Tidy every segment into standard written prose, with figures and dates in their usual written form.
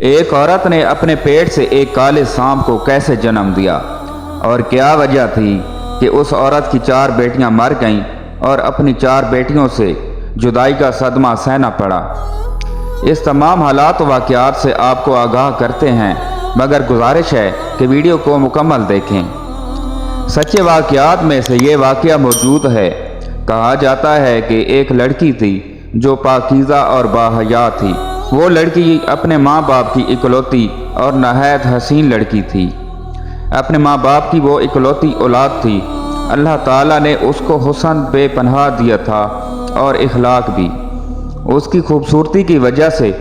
ایک عورت نے اپنے پیٹ سے ایک کالے سانپ کو کیسے جنم دیا اور کیا وجہ تھی کہ اس عورت کی 4 بیٹیاں مر گئیں اور اپنی 4 بیٹیوں سے جدائی کا صدمہ سہنا پڑا۔ اس تمام حالات و واقعات سے آپ کو آگاہ کرتے ہیں، مگر گزارش ہے کہ ویڈیو کو مکمل دیکھیں۔ سچے واقعات میں سے یہ واقعہ موجود ہے۔ کہا جاتا ہے کہ ایک لڑکی تھی جو پاکیزہ اور باحیا تھی۔ وہ لڑکی اپنے ماں باپ کی اکلوتی اور نہایت حسین لڑکی تھی۔ اپنے ماں باپ کی وہ اکلوتی اولاد تھی۔ اللہ تعالیٰ نے اس کو حسن بے پناہ دیا تھا اور اخلاق بھی۔ اس کی خوبصورتی کی وجہ سے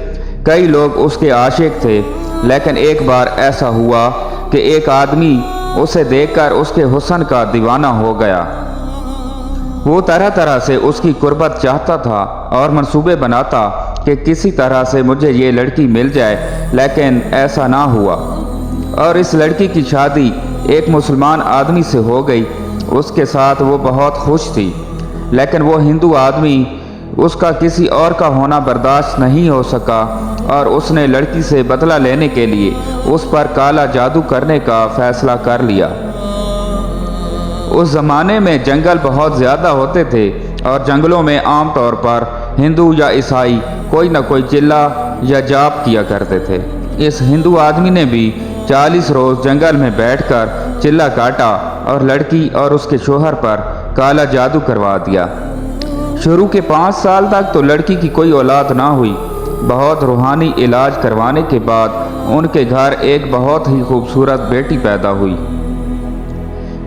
کئی لوگ اس کے عاشق تھے، لیکن ایک بار ایسا ہوا کہ ایک آدمی اسے دیکھ کر اس کے حسن کا دیوانہ ہو گیا۔ وہ طرح طرح سے اس کی قربت چاہتا تھا اور منصوبے بناتا کہ کسی طرح سے مجھے یہ لڑکی مل جائے، لیکن ایسا نہ ہوا اور اس لڑکی کی شادی ایک مسلمان آدمی سے ہو گئی۔ اس کے ساتھ وہ بہت خوش تھی، لیکن وہ ہندو آدمی اس کا کسی اور کا ہونا برداشت نہیں ہو سکا اور اس نے لڑکی سے بدلہ لینے کے لیے اس پر کالا جادو کرنے کا فیصلہ کر لیا۔ اس زمانے میں جنگل بہت زیادہ ہوتے تھے اور جنگلوں میں عام طور پر ہندو یا عیسائی کوئی نہ کوئی چلہ یا جاپ کیا کرتے تھے۔ اس ہندو آدمی نے بھی 40 روز جنگل میں بیٹھ کر چلہ کاٹا اور لڑکی اور اس کے شوہر پر کالا جادو کروا دیا۔ شروع کے 5 سال تک تو لڑکی کی کوئی اولاد نہ ہوئی۔ بہت روحانی علاج کروانے کے بعد ان کے گھر ایک بہت ہی خوبصورت بیٹی پیدا ہوئی۔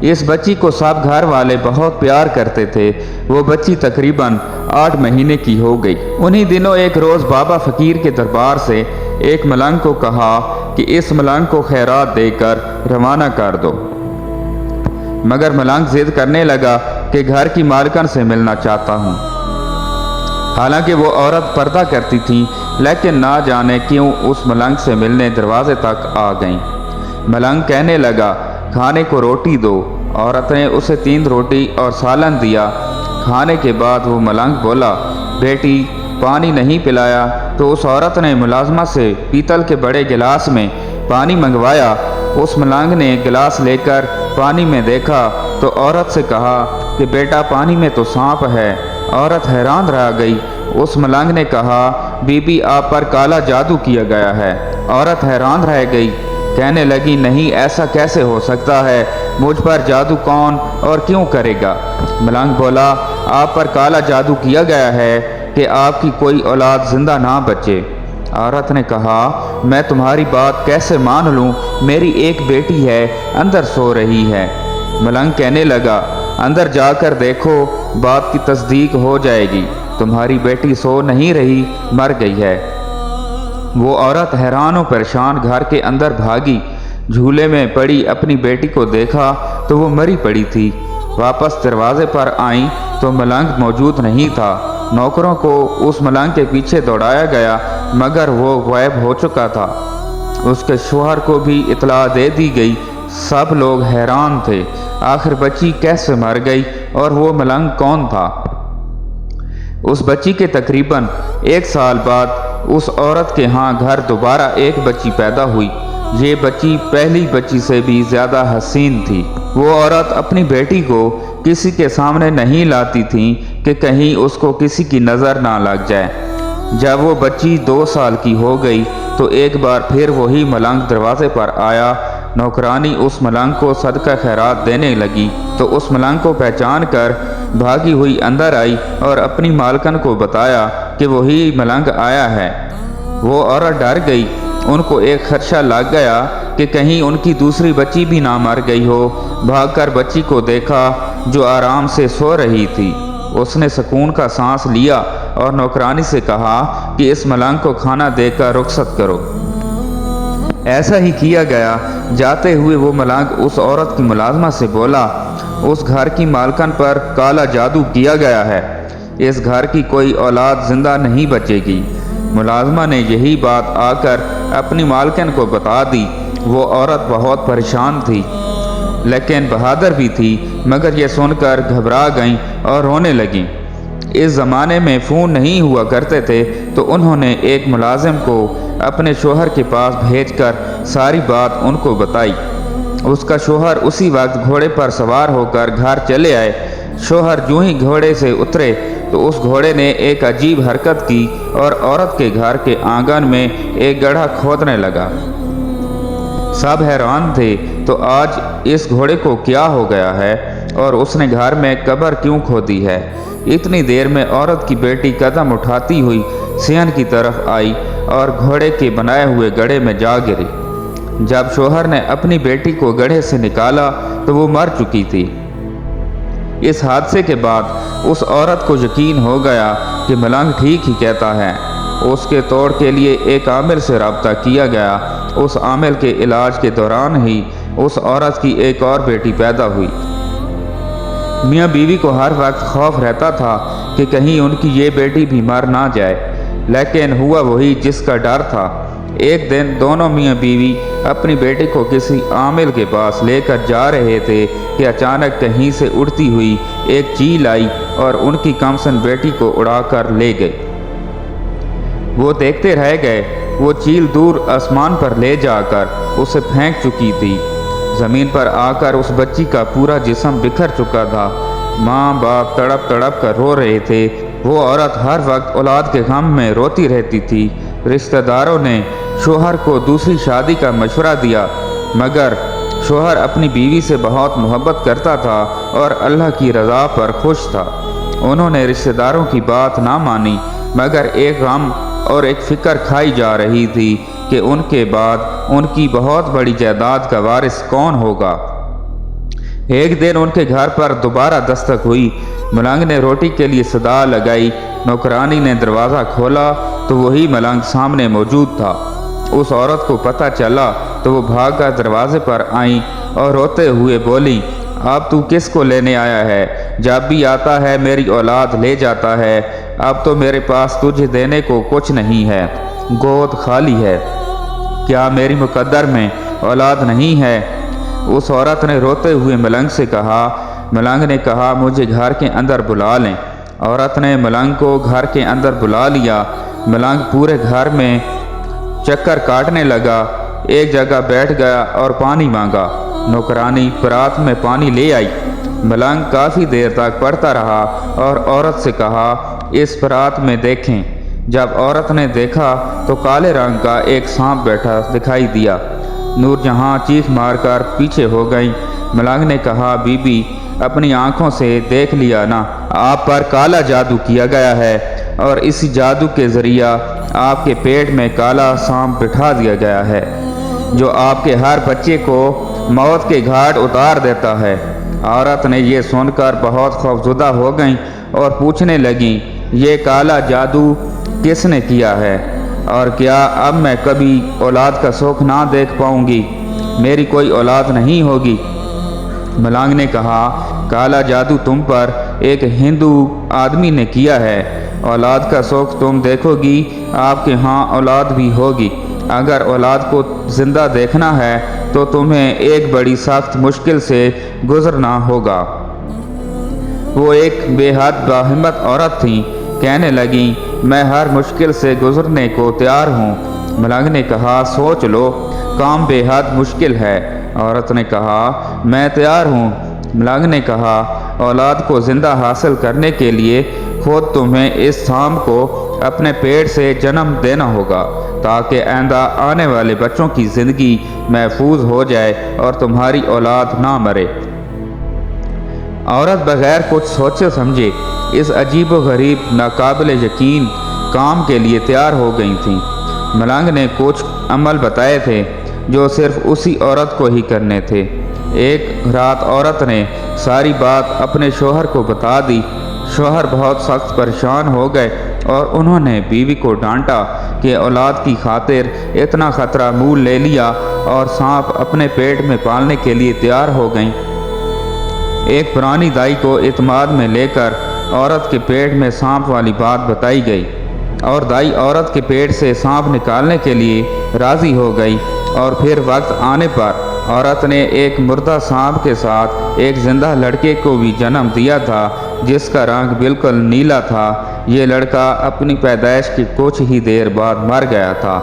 اس بچی کو سب گھر والے بہت پیار کرتے تھے۔ وہ بچی تقریباً 8 مہینے کی ہو گئی۔ انہی دنوں ایک روز بابا فقیر کے دربار سے ایک ملنگ کو کہا کہ اس ملنگ کو خیرات دے کر روانہ کر دو، مگر ملنگ ضد کرنے لگا کہ گھر کی مالکن سے ملنا چاہتا ہوں۔ حالانکہ وہ عورت پردہ کرتی تھی، لیکن نہ جانے کیوں اس ملنگ سے ملنے دروازے تک آ گئیں۔ ملنگ کہنے لگا کھانے کو روٹی دو۔ عورت نے اسے 3 روٹی اور سالن دیا۔ کھانے کے بعد وہ ملنگ بولا بیٹی پانی نہیں پلایا، تو اس عورت نے ملازمہ سے پیتل کے بڑے گلاس میں پانی منگوایا۔ اس ملنگ نے گلاس لے کر پانی میں دیکھا تو عورت سے کہا کہ بیٹا پانی میں تو سانپ ہے۔ عورت حیران رہ گئی۔ اس ملنگ نے کہا بی بی آپ پر کالا جادو کیا گیا ہے۔ عورت حیران رہ گئی، کہنے لگی نہیں ایسا کیسے ہو سکتا ہے، مجھ پر جادو کون اور کیوں کرے گا؟ ملنگ بولا آپ پر کالا جادو کیا گیا ہے کہ آپ کی کوئی اولاد زندہ نہ بچے۔ عورت نے کہا میں تمہاری بات کیسے مان لوں، میری ایک بیٹی ہے اندر سو رہی ہے۔ ملنگ کہنے لگا اندر جا کر دیکھو، بات کی تصدیق ہو جائے گی، تمہاری بیٹی سو نہیں رہی، مر گئی ہے۔ وہ عورت حیران و پریشان گھر کے اندر بھاگی۔ جھولے میں پڑی اپنی بیٹی کو دیکھا تو وہ مری پڑی تھی۔ واپس دروازے پر آئیں تو ملنگ موجود نہیں تھا۔ نوکروں کو اس ملنگ کے پیچھے دوڑایا گیا، مگر وہ غائب ہو چکا تھا۔ اس کے شوہر کو بھی اطلاع دے دی گئی۔ سب لوگ حیران تھے، آخر بچی کیسے مر گئی اور وہ ملنگ کون تھا؟ اس بچی کے تقریباً 1 سال بعد اس عورت کے ہاں گھر دوبارہ ایک بچی پیدا ہوئی۔ یہ بچی پہلی بچی سے بھی زیادہ حسین تھی۔ وہ عورت اپنی بیٹی کو کسی کے سامنے نہیں لاتی تھی کہ کہیں اس کو کسی کی نظر نہ لگ جائے۔ جب وہ بچی 2 سال کی ہو گئی تو ایک بار پھر وہی ملنگ دروازے پر آیا۔ نوکرانی اس ملنگ کو صدقہ خیرات دینے لگی تو اس ملنگ کو پہچان کر بھاگی ہوئی اندر آئی اور اپنی مالکن کو بتایا کہ وہی ملنگ آیا ہے۔ وہ عورت ڈر گئی۔ ان کو ایک خدشہ لگ گیا کہ کہیں ان کی دوسری بچی بھی نہ مر گئی ہو۔ بھاگ کر بچی کو دیکھا جو آرام سے سو رہی تھی۔ اس نے سکون کا سانس لیا اور نوکرانی سے کہا کہ اس ملنگ کو کھانا دے کر رخصت کرو۔ ایسا ہی کیا گیا۔ جاتے ہوئے وہ ملنگ اس عورت کی ملازمہ سے بولا اس گھر کی مالکن پر کالا جادو کیا گیا ہے، اس گھر کی کوئی اولاد زندہ نہیں بچے گی۔ ملازمہ نے یہی بات آ کر اپنی مالکن کو بتا دی۔ وہ عورت بہت پریشان تھی لیکن بہادر بھی تھی، مگر یہ سن کر گھبرا گئیں اور رونے لگیں۔ اس زمانے میں فون نہیں ہوا کرتے تھے تو انہوں نے ایک ملازم کو اپنے شوہر کے پاس بھیج کر ساری بات ان کو بتائی۔ اس کا شوہر اسی وقت گھوڑے پر سوار ہو کر گھر چلے آئے۔ شوہر جو ہی گھوڑے سے اترے تو اس گھوڑے نے ایک عجیب حرکت کی اور عورت کے گھر کے آنگن میں ایک گڑھا کھودنے لگا۔ سب حیران تھے تو آج اس گھوڑے کو کیا ہو گیا ہے اور اس نے گھر میں قبر کیوں کھودی ہے۔ اتنی دیر میں عورت کی بیٹی قدم اٹھاتی ہوئی صحن کی طرف آئی اور گھوڑے کے بنائے ہوئے گڑھے میں جا گری۔ جب شوہر نے اپنی بیٹی کو گڑھے سے نکالا تو وہ مر چکی تھی۔ اس حادثے کے بعد اس عورت کو یقین ہو گیا کہ ملنگ ٹھیک ہی کہتا ہے۔ اس کے توڑ کے لیے ایک عامل سے رابطہ کیا گیا۔ اس عامل کے علاج کے دوران ہی اس عورت کی ایک اور بیٹی پیدا ہوئی۔ میاں بیوی کو ہر وقت خوف رہتا تھا کہ کہیں ان کی یہ بیٹی بھی مر نہ جائے، لیکن ہوا وہی جس کا ڈر تھا۔ ایک دن دونوں میاں بیوی اپنی بیٹی کو کسی عامل کے پاس لے کر جا رہے تھے کہ اچانک کہیں سے اڑتی ہوئی ایک چیل آئی اور ان کی کمسن بیٹی کو اڑا کر لے گئی۔ وہ دیکھتے رہ گئے۔ وہ چیل دور آسمان پر لے جا کر اسے پھینک چکی تھی۔ زمین پر آ کر اس بچی کا پورا جسم بکھر چکا تھا۔ ماں باپ تڑپ تڑپ کر رو رہے تھے۔ وہ عورت ہر وقت اولاد کے غم میں روتی رہتی تھی۔ رشتہ داروں نے شوہر کو دوسری شادی کا مشورہ دیا، مگر شوہر اپنی بیوی سے بہت محبت کرتا تھا اور اللہ کی رضا پر خوش تھا۔ انہوں نے رشتہ داروں کی بات نہ مانی، مگر ایک غم اور ایک فکر کھائی جا رہی تھی کہ ان کے بعد ان کی بہت بڑی جائیداد کا وارث کون ہوگا۔ ایک دن ان کے گھر پر دوبارہ دستک ہوئی۔ ملنگ نے روٹی کے لیے صدا لگائی۔ نوکرانی نے دروازہ کھولا تو وہی ملنگ سامنے موجود تھا۔ اس عورت کو پتہ چلا تو وہ بھاگ کر دروازے پر آئیں اور روتے ہوئے بولی، اب تو کس کو لینے آیا ہے؟ جب بھی آتا ہے میری اولاد لے جاتا ہے۔ اب تو میرے پاس تجھے دینے کو کچھ نہیں ہے، گود خالی ہے۔ کیا میری مقدر میں اولاد نہیں ہے؟ اس عورت نے روتے ہوئے ملنگ سے کہا۔ ملنگ نے کہا، مجھے گھر کے اندر بلا لیں۔ عورت نے ملنگ کو گھر کے اندر بلا لیا۔ ملنگ پورے گھر میں چکر کاٹنے لگا، ایک جگہ بیٹھ گیا اور پانی مانگا۔ نوکرانی پرات میں پانی لے آئی۔ ملنگ کافی دیر تک پڑھتا رہا اور عورت سے کہا، اس پرات میں دیکھیں۔ جب عورت نے دیکھا تو کالے رنگ کا ایک سانپ بیٹھا دکھائی دیا۔ نور جہاں چیخ مار کر پیچھے ہو گئی۔ ملنگ نے کہا، بی بی اپنی آنکھوں سے دیکھ لیا نا، آپ پر کالا جادو کیا گیا ہے اور اسی جادو کے ذریعہ آپ کے پیٹ میں کالا سانپ بٹھا دیا گیا ہے جو آپ کے ہر بچے کو موت کے گھاٹ اتار دیتا ہے۔ عورت نے یہ سن کر بہت خوفزدہ ہو گئیں اور پوچھنے لگیں، یہ کالا جادو کس نے کیا ہے اور کیا اب میں کبھی اولاد کا سکھ نہ دیکھ پاؤں گی؟ میری کوئی اولاد نہیں ہوگی۔ ملنگ نے کہا، کالا جادو تم پر ایک ہندو آدمی نے کیا ہے۔ اولاد کا سکھ تم دیکھو گی، آپ کے ہاں اولاد بھی ہوگی۔ اگر اولاد کو زندہ دیکھنا ہے تو تمہیں ایک بڑی سخت مشکل سے گزرنا ہوگا۔ وہ ایک بے حد باہمت عورت تھیں، کہنے لگیں، میں ہر مشکل سے گزرنے کو تیار ہوں۔ ملنگ نے کہا، سوچ لو، کام بے حد مشکل ہے۔ عورت نے کہا، میں تیار ہوں۔ ملنگ نے کہا، اولاد کو زندہ حاصل کرنے کے لیے خود تمہیں اس سانپ کو اپنے پیٹ سے جنم دینا ہوگا تاکہ آئندہ آنے والے بچوں کی زندگی محفوظ ہو جائے اور تمہاری اولاد نہ مرے۔ عورت بغیر کچھ سوچے سمجھے اس عجیب و غریب ناقابل یقین کام کے لیے تیار ہو گئی تھیں۔ ملنگ نے کچھ عمل بتائے تھے جو صرف اسی عورت کو ہی کرنے تھے۔ ایک رات عورت نے ساری بات اپنے شوہر کو بتا دی۔ شوہر بہت سخت پریشان ہو گئے اور انہوں نے بیوی کو ڈانٹا کہ اولاد کی خاطر اتنا خطرہ مول لے لیا اور سانپ اپنے پیٹ میں پالنے کے لیے تیار ہو گئیں۔ ایک پرانی دائی کو اعتماد میں لے کر عورت کے پیٹ میں سانپ والی بات بتائی گئی اور دائی عورت کے پیٹ سے سانپ نکالنے کے لیے راضی ہو گئی، اور پھر وقت آنے پر عورت نے ایک مردہ سانپ کے ساتھ ایک زندہ لڑکے کو بھی جنم دیا تھا جس کا رنگ بالکل نیلا تھا۔ یہ لڑکا اپنی پیدائش کی کچھ ہی دیر بعد مر گیا تھا۔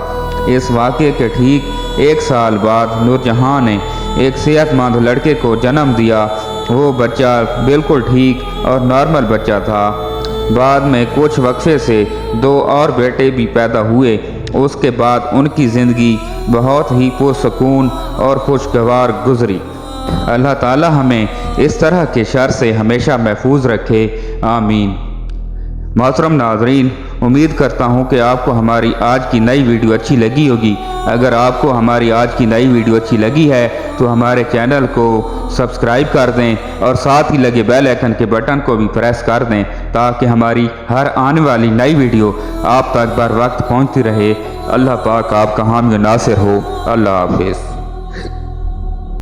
اس واقعے کے ٹھیک 1 سال بعد نور جہاں نے ایک صحت مند لڑکے کو جنم دیا۔ وہ بچہ بالکل ٹھیک اور نارمل بچہ تھا۔ بعد میں کچھ وقفے سے 2 اور بیٹے بھی پیدا ہوئے۔ اس کے بعد ان کی زندگی بہت ہی پرسکون اور خوشگوار گزری۔ اللہ تعالی ہمیں اس طرح کے شر سے ہمیشہ محفوظ رکھے، آمین۔ محترم ناظرین، امید کرتا ہوں کہ آپ کو ہماری آج کی نئی ویڈیو اچھی لگی ہوگی۔ اگر آپ کو ہماری آج کی نئی ویڈیو اچھی لگی ہے تو ہمارے چینل کو سبسکرائب کر دیں اور ساتھ ہی لگے بیل آئیکن کے بٹن کو بھی پریس کر دیں تاکہ ہماری ہر آنے والی نئی ویڈیو آپ تک بر وقت پہنچتی رہے۔ اللہ پاک آپ کا حامی و ناصر ہو۔ اللہ حافظ۔